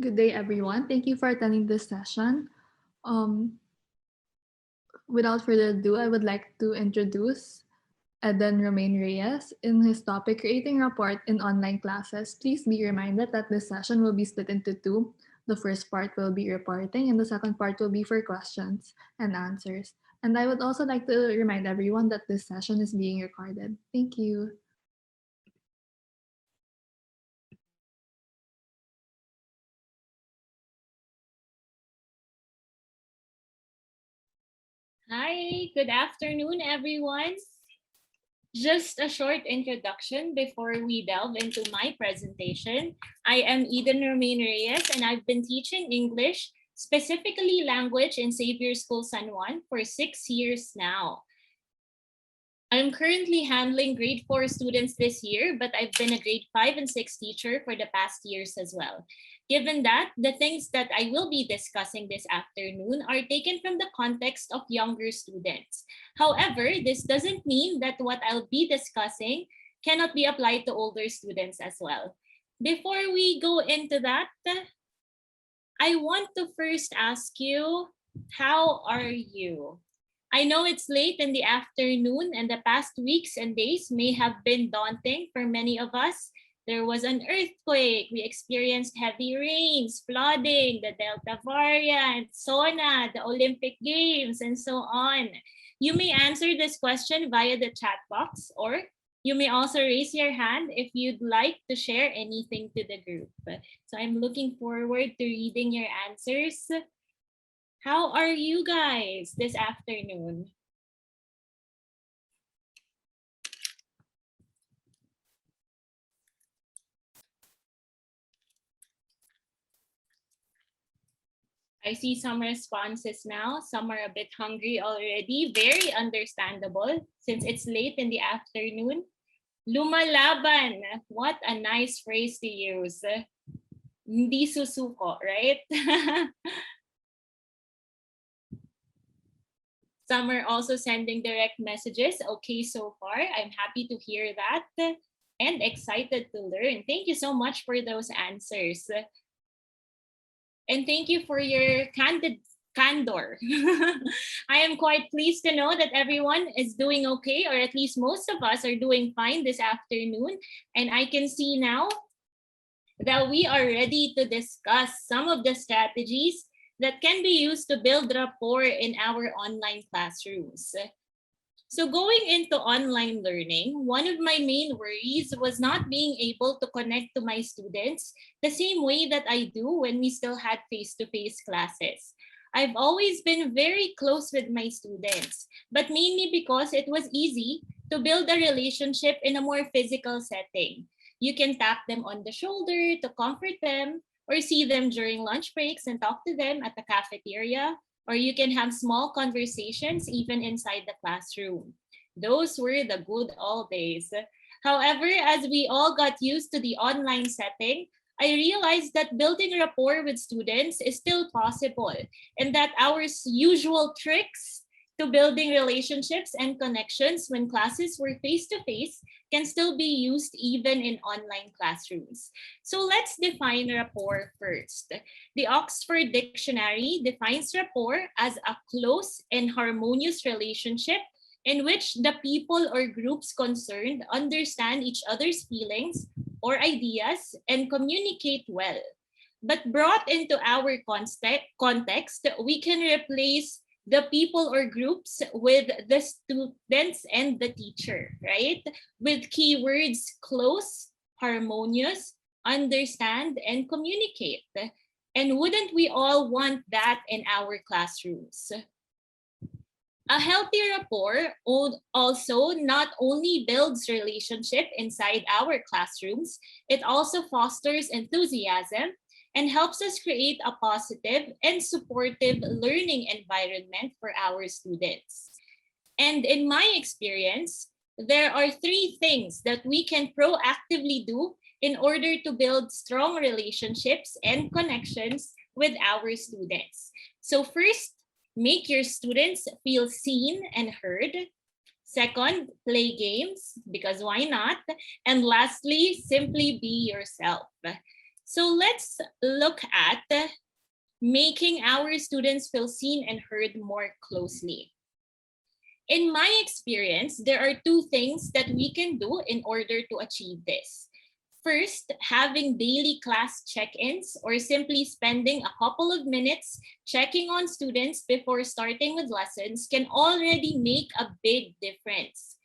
Good day, everyone. Thank you for attending this session. Um, Without further ado, I would like to introduce Eden Romain Reyes in his topic, Creating Rapport in Online Classes. Please be reminded that this session will be split into two. The first part will be reporting, and the second part will be for questions and answers. And I would also like to remind everyone that this session is being recorded. Thank you. Hi, good afternoon, everyone. Just a short introduction before we delve into my presentation. I am Eden Romain Reyes, and I've been teaching English, specifically language in Xavier School San Juan, for 6 years now. I'm currently handling grade 4 students this year, but I've been a grade 5 and 6 teacher for the past years as well. Given that, the things that I will be discussing this afternoon are taken from the context of younger students. However, this doesn't mean that what I'll be discussing cannot be applied to older students as well. Before we go into that, I want to first ask you, how are you? I know it's late in the afternoon and the past weeks and days may have been daunting for many of us. There was an earthquake, we experienced heavy rains, flooding, the Delta variant, SONA, the Olympic Games, and so on. You may answer this question via the chat box, or you may also raise your hand if you'd like to share anything to the group. So I'm looking forward to reading your answers. How are you guys this afternoon? I see some responses now. Some are a bit hungry already. Very understandable since it's late in the afternoon. Lumalaban. What a nice phrase to use. Hindi susuko, right? Some are also sending direct messages. Okay, so far, I'm happy to hear that and excited to learn. Thank you so much for those answers. And thank you for your candor. I am quite pleased to know that everyone is doing okay, or at least most of us are doing fine this afternoon. And I can see now that we are ready to discuss some of the strategies that can be used to build rapport in our online classrooms. So going into online learning, one of my main worries was not being able to connect to my students the same way that I do when we still had face-to-face classes. I've always been very close with my students, but mainly because it was easy to build a relationship in a more physical setting. You can tap them on the shoulder to comfort them, or see them during lunch breaks and talk to them at the cafeteria, or you can have small conversations even inside the classroom. Those were the good old days. However, as we all got used to the online setting, I realized that building rapport with students is still possible, and that our usual tricks to building relationships and connections when classes were face to face can still be used even in online classrooms. So let's define rapport first. The Oxford Dictionary defines rapport as a close and harmonious relationship in which the people or groups concerned understand each other's feelings or ideas and communicate well. But brought into our context, we can replace the people or groups with the students and the teacher, right? With keywords close, harmonious, understand, and communicate. And wouldn't we all want that in our classrooms? A healthy rapport also not only builds relationship inside our classrooms, it also fosters enthusiasm and helps us create a positive and supportive learning environment for our students. And in my experience, there are three things that we can proactively do in order to build strong relationships and connections with our students. So first, make your students feel seen and heard. Second, play games, because why not? And lastly, simply be yourself. So let's look at making our students feel seen and heard more closely. In my experience, there are two things that we can do in order to achieve this. First, having daily class check-ins or simply spending a couple of minutes checking on students before starting with lessons can already make a big difference.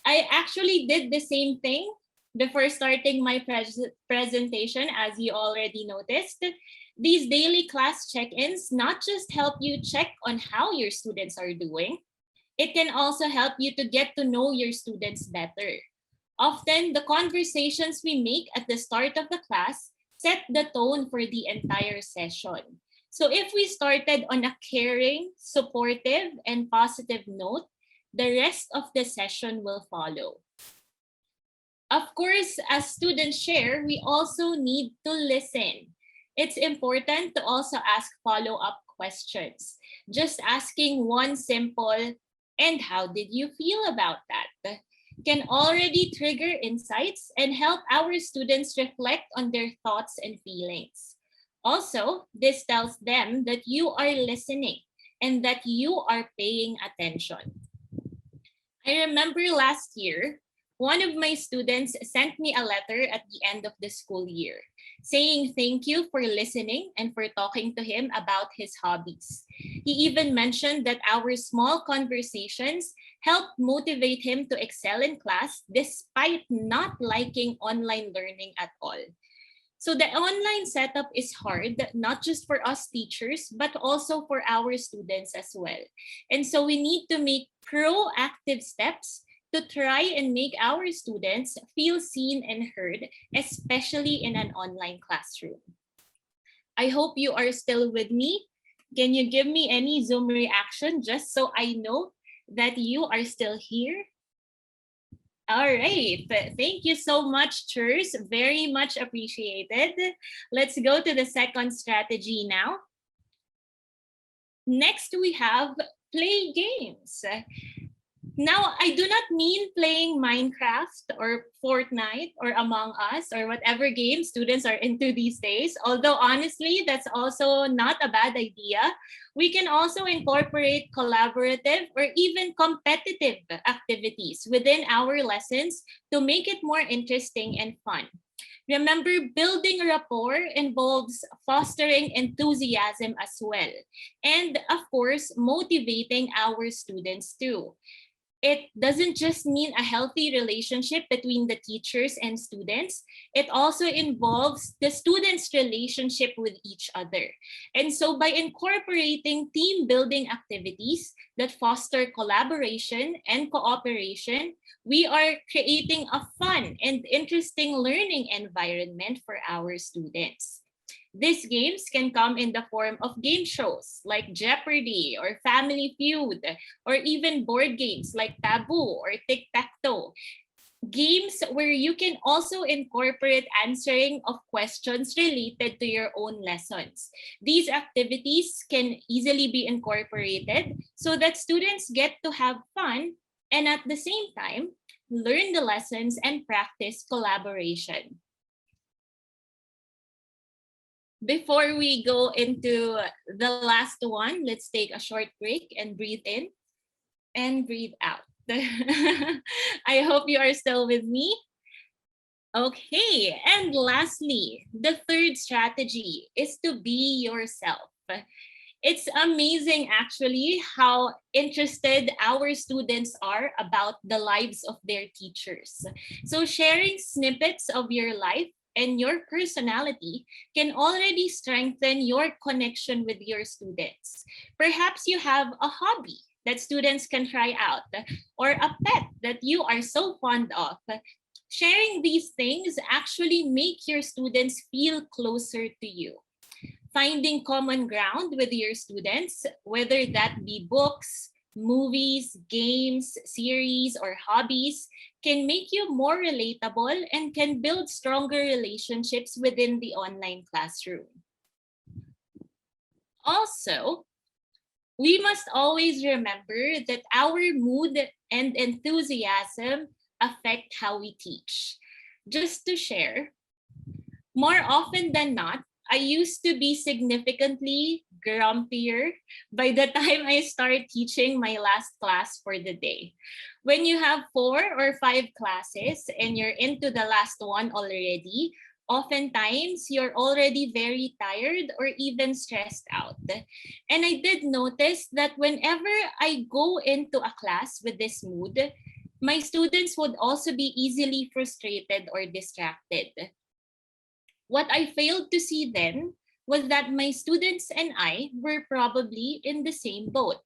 I actually did the same thing before starting my presentation, as you already noticed. These daily class check-ins not just help you check on how your students are doing, it can also help you to get to know your students better. Often, the conversations we make at the start of the class set the tone for the entire session. So if we started on a caring, supportive, and positive note, the rest of the session will follow. Of course, as students share, we also need to listen. It's important to also ask follow-up questions. Just asking one simple, "and how did you feel about that?" can already trigger insights and help our students reflect on their thoughts and feelings. Also, this tells them that you are listening and that you are paying attention. I remember last year, one of my students sent me a letter at the end of the school year saying thank you for listening and for talking to him about his hobbies. He even mentioned that our small conversations helped motivate him to excel in class despite not liking online learning at all. So the online setup is hard, not just for us teachers, but also for our students as well. And so we need to make proactive steps to try and make our students feel seen and heard, especially in an online classroom. I hope you are still with me. Can you give me any Zoom reaction just so I know that you are still here? All right. Thank you so much, Chers. Very much appreciated. Let's go to the second strategy now. Next, we have play games. Now, I do not mean playing Minecraft or Fortnite or Among Us or whatever game students are into these days. Although honestly, that's also not a bad idea. We can also incorporate collaborative or even competitive activities within our lessons to make it more interesting and fun. Remember, building rapport involves fostering enthusiasm as well. And of course, motivating our students too. It doesn't just mean a healthy relationship between the teachers and students. It also involves the students' relationship with each other. And so by incorporating team building activities that foster collaboration and cooperation, we are creating a fun and interesting learning environment for our students. These games can come in the form of game shows like Jeopardy or Family Feud, or even board games like Taboo or Tic-Tac-Toe. Games where you can also incorporate answering of questions related to your own lessons. These activities can easily be incorporated so that students get to have fun and at the same time, learn the lessons and practice collaboration. Before we go into the last one, let's take a short break and breathe in and breathe out. I hope you are still with me. Okay, and lastly, the third strategy is to be yourself. It's amazing actually how interested our students are about the lives of their teachers. So sharing snippets of your life and your personality can already strengthen your connection with your students. Perhaps you have a hobby that students can try out or a pet that you are so fond of. Sharing these things actually make your students feel closer to you. Finding common ground with your students, whether that be books, movies, games, series, or hobbies, can make you more relatable and can build stronger relationships within the online classroom. Also, we must always remember that our mood and enthusiasm affect how we teach. Just to share, More often than not, I used to be significantly grumpier by the time I start teaching my last class for the day. When you have 4 or 5 classes and you're into the last one already, oftentimes you're already very tired or even stressed out. And I did notice that whenever I go into a class with this mood, my students would also be easily frustrated or distracted. What I failed to see then was that my students and I were probably in the same boat.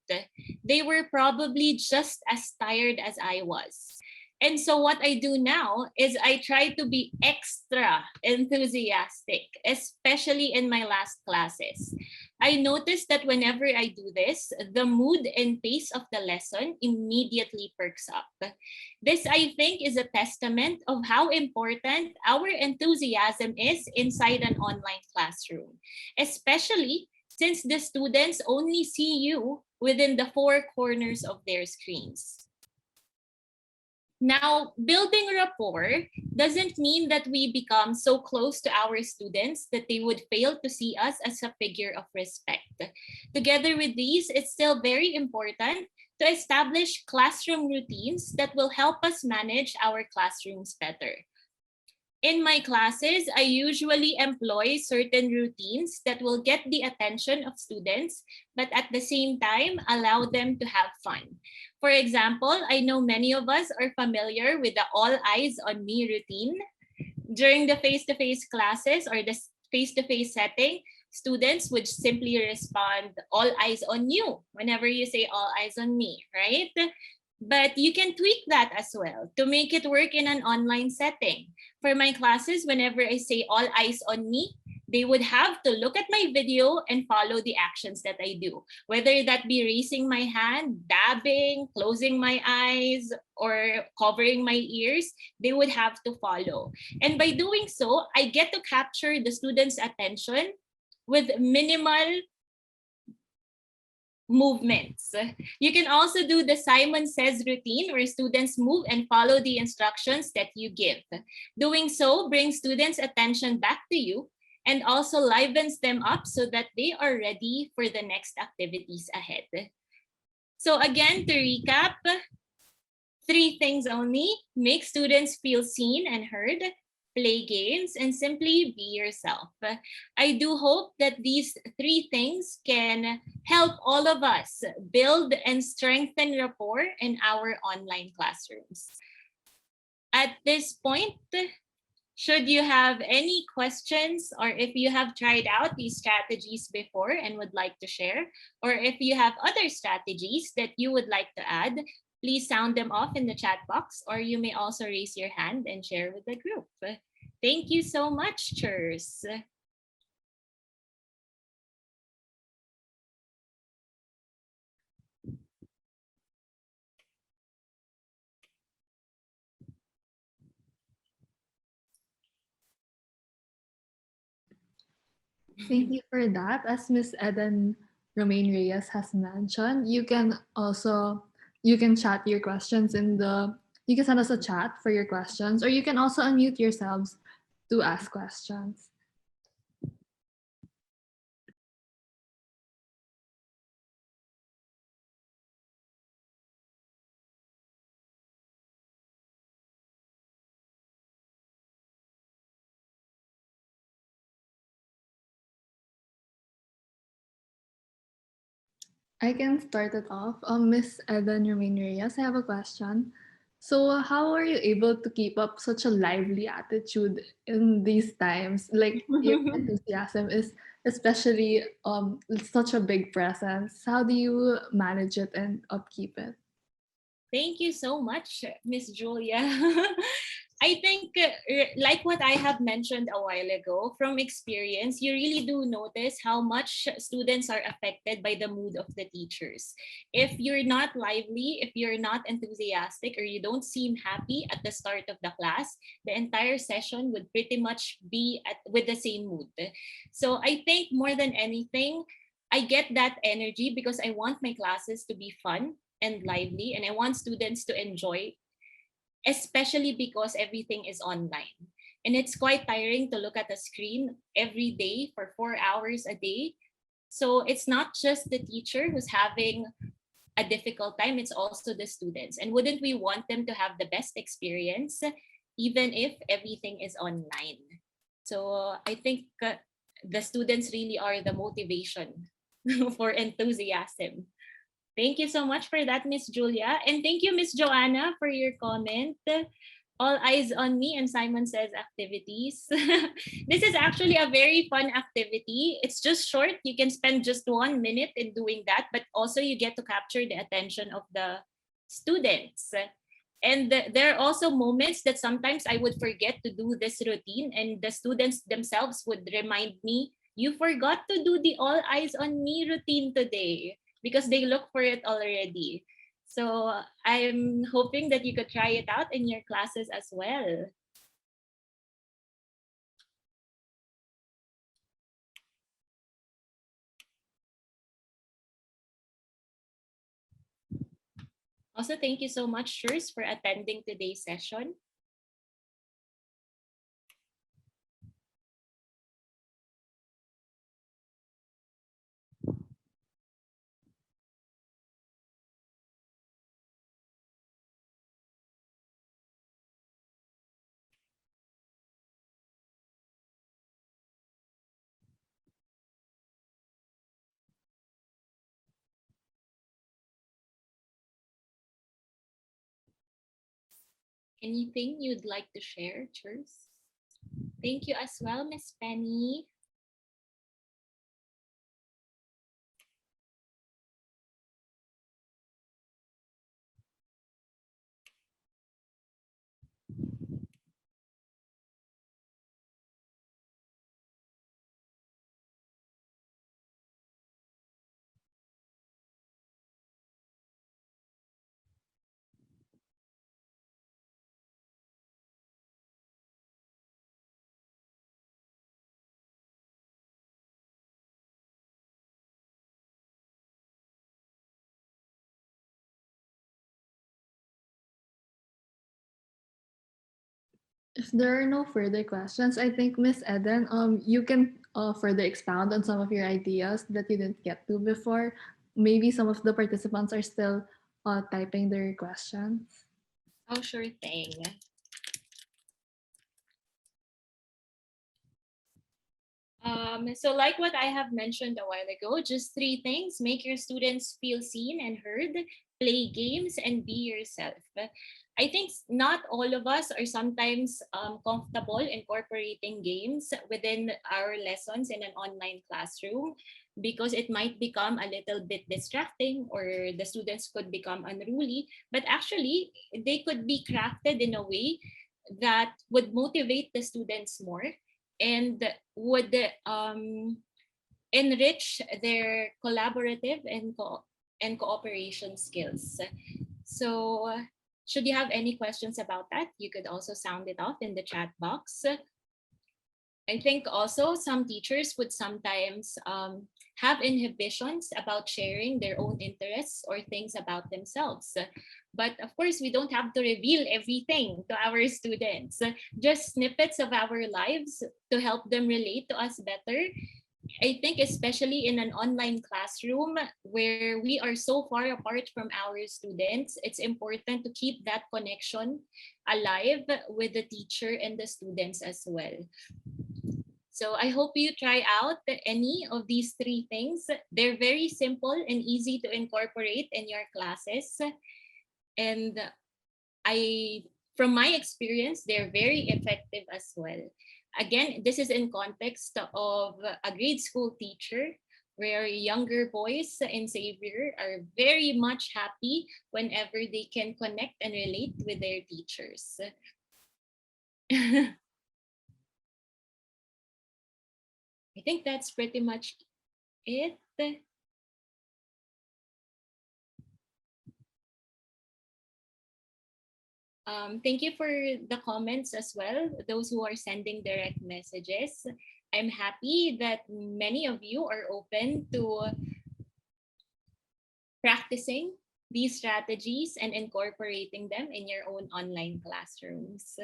They were probably just as tired as I was. And so, what I do now is I try to be extra enthusiastic, especially in my last classes. I noticed that whenever I do this, the mood and pace of the lesson immediately perks up. This, I think, is a testament of how important our enthusiasm is inside an online classroom, especially since the students only see you within the 4 corners of their screens. Now, building rapport doesn't mean that we become so close to our students that they would fail to see us as a figure of respect. Together with these, it's still very important to establish classroom routines that will help us manage our classrooms better. In my classes, I usually employ certain routines that will get the attention of students, but at the same time, allow them to have fun. For example, I know many of us are familiar with the all eyes on me routine. During the face-to-face classes or the face-to-face setting, students would simply respond, all eyes on you, whenever you say all eyes on me, right? But you can tweak that as well to make it work in an online setting. For my classes, whenever I say all eyes on me, they would have to look at my video and follow the actions that I do, whether that be raising my hand, dabbing, closing my eyes, or covering my ears, they would have to follow. And by doing so, I get to capture the students' attention with minimal movements. You can also do the Simon Says routine where students move and follow the instructions that you give. Doing so brings students' attention back to you and also livens them up so that they are ready for the next activities ahead. So again, to recap, 3 things only: make students feel seen and heard, play games, and simply be yourself. I do hope that these 3 things can help all of us build and strengthen rapport in our online classrooms. At this point, should you have any questions, or if you have tried out these strategies before and would like to share, or if you have other strategies that you would like to add, please sound them off in the chat box, or you may also raise your hand and share with the group. Thank you so much, Chers. Thank you for that. As Miss Eden Romain Reyes has mentioned, you can chat your questions in the you can send us a chat for your questions, or you can also unmute yourselves to ask questions. I can start it off. Miss Eden Romain Reyes, I have a question. So, how are you able to keep up such a lively attitude in these times? Like your enthusiasm is especially such a big presence. How do you manage it and upkeep it? Thank you so much, Miss Julia. I think, like what I have mentioned a while ago, from experience, you really do notice how much students are affected by the mood of the teachers. If you're not lively, if you're not enthusiastic, or you don't seem happy at the start of the class, the entire session would pretty much be with the same mood. So I think more than anything, I get that energy because I want my classes to be fun and lively, and I want students to enjoy, especially because everything is online. And it's quite tiring to look at a screen every day for 4 hours a day. So it's not just the teacher who's having a difficult time, it's also the students. And wouldn't we want them to have the best experience, even if everything is online? So I think the students really are the motivation for enthusiasm. Thank you so much for that, Miss Julia. And thank you, Miss Joanna, for your comment. All eyes on me and Simon Says activities. This is actually a very fun activity. It's just short. You can spend just 1 minute in doing that, but also you get to capture the attention of the students. And there are also moments that sometimes I would forget to do this routine, and the students themselves would remind me, you forgot to do the all eyes on me routine today, because they look for it already. So I'm hoping that you could try it out in your classes as well. Also, thank you so much, Shurs, for attending today's session. Anything you'd like to share, Shurs? Thank you as well, Miss Penny. If there are no further questions, I think Miss Eden, you can further expound on some of your ideas that you didn't get to before. Maybe some of the participants are still typing their questions. Oh, sure thing. So like what I have mentioned a while ago, just three things: make your students feel seen and heard, play games, and be yourself. I think not all of us are sometimes comfortable incorporating games within our lessons in an online classroom, because it might become a little bit distracting, or the students could become unruly. But actually, they could be crafted in a way that would motivate the students more, and would enrich their collaborative and cooperation skills. So, should you have any questions about that, you could also sound it off in the chat box. I think also some teachers would sometimes have inhibitions about sharing their own interests or things about themselves. But of course, we don't have to reveal everything to our students, just snippets of our lives to help them relate to us better. I think especially in an online classroom where we are so far apart from our students, it's important to keep that connection alive with the teacher and the students as well. So I hope you try out any of these three things. They're very simple and easy to incorporate in your classes. And I, from my experience, they're very effective as well. Again, this is in context of a grade school teacher, where younger boys in Xavier are very much happy whenever they can connect and relate with their teachers. I think that's pretty much it. Thank you for the comments as well, those who are sending direct messages. I'm happy that many of you are open to practicing these strategies and incorporating them in your own online classrooms.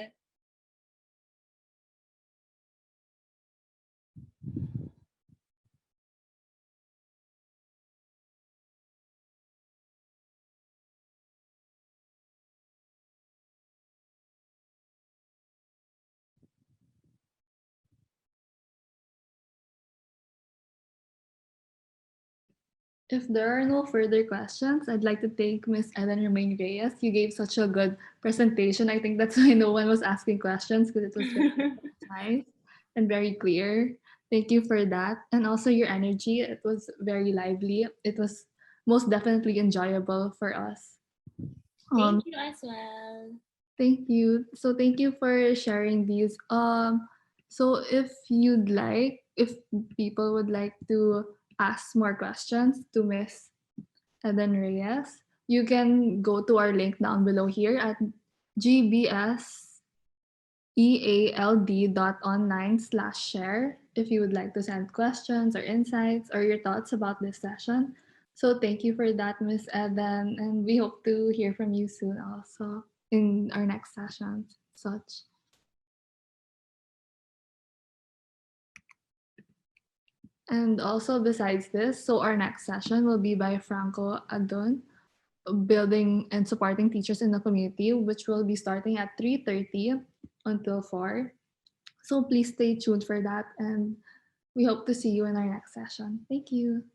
If there are no further questions, I'd like to thank Miss Ellen Romain Reyes. You gave such a good presentation. I think that's why no one was asking questions because it was very concise and very clear. Thank you for that. And also your energy. It was very lively. It was most definitely enjoyable for us. Um, Thank you as well. Thank you. So thank you for sharing these. So if people would like to ask more questions to Miss Eden Reyes, you can go to our link down below here at gbseald.online/share if you would like to send questions or insights or your thoughts about this session. So thank you for that, Miss Eden, and we hope to hear from you soon also in our next sessions. Such. And also besides this, so our next session will be by Franco Adon, building and supporting teachers in the community, which will be starting at 3:30 until 4. So please stay tuned for that and we hope to see you in our next session. Thank you.